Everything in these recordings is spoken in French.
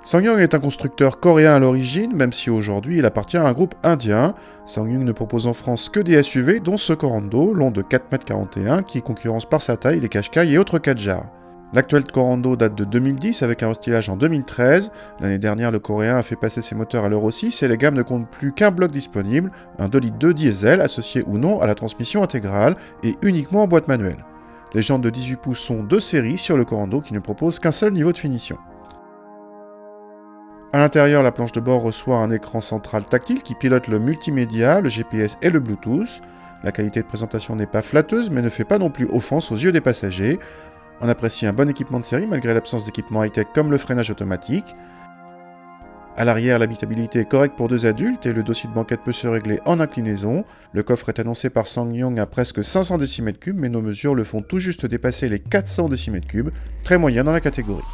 SsangYong est un constructeur coréen à l'origine, même si aujourd'hui il appartient à un groupe indien. SsangYong ne propose en France que des SUV, dont ce Corando, long de 4,41 m, qui concurrence par sa taille les Qashqai et autres Kadjar. L'actuel Corando date de 2010 avec un restylage en 2013. L'année dernière, le Coréen a fait passer ses moteurs à l'Euro 6 et les gammes ne comptent plus qu'un bloc disponible, un 2,2 litres diesel associé ou non à la transmission intégrale et uniquement en boîte manuelle. Les jantes de 18 pouces sont de série sur le Corando qui ne propose qu'un seul niveau de finition. A l'intérieur, la planche de bord reçoit un écran central tactile qui pilote le multimédia, le GPS et le Bluetooth. La qualité de présentation n'est pas flatteuse mais ne fait pas non plus offense aux yeux des passagers. On apprécie un bon équipement de série malgré l'absence d'équipement high-tech comme le freinage automatique. À l'arrière, l'habitabilité est correcte pour 2 adultes et le dossier de banquette peut se régler en inclinaison. Le coffre est annoncé par SsangYong à presque 500 dm3, mais nos mesures le font tout juste dépasser les 400 dm3, très moyen dans la catégorie.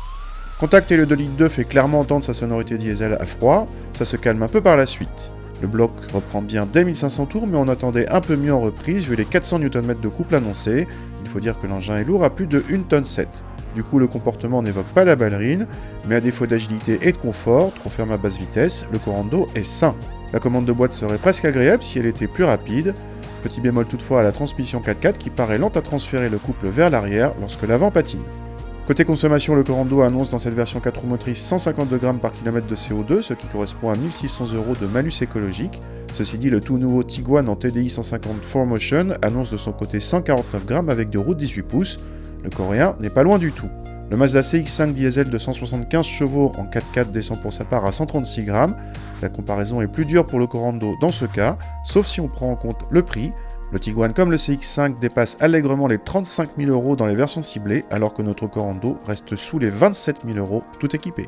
Contacter le 2,2 litres fait clairement entendre sa sonorité diesel à froid, ça se calme un peu par la suite. Le bloc reprend bien dès 1500 tours, mais on attendait un peu mieux en reprise vu les 400 Nm de couple annoncés. Il faut dire que l'engin est lourd à plus de 1,7 tonne. Du coup, le comportement n'évoque pas la ballerine, mais à défaut d'agilité et de confort, trop ferme à basse vitesse, le Corando est sain. La commande de boîte serait presque agréable si elle était plus rapide. Petit bémol toutefois à la transmission 4x4 qui paraît lente à transférer le couple vers l'arrière lorsque l'avant patine. Côté consommation, le Corando annonce dans cette version 4 roues motrices 152 g par km de CO2, ce qui correspond à 1600 € de malus écologique. Ceci dit, le tout nouveau Tiguan en TDI 150 4Motion annonce de son côté 149 g avec des roues de 18 pouces. Le coréen n'est pas loin du tout. Le Mazda CX-5 diesel de 175 chevaux en 4x4 descend pour sa part à 136 g. La comparaison est plus dure pour le Corando dans ce cas, sauf si on prend en compte le prix. Le Tiguan comme le CX-5 dépasse allègrement les 35 000 € dans les versions ciblées, alors que notre Corando reste sous les 27 000 € tout équipé.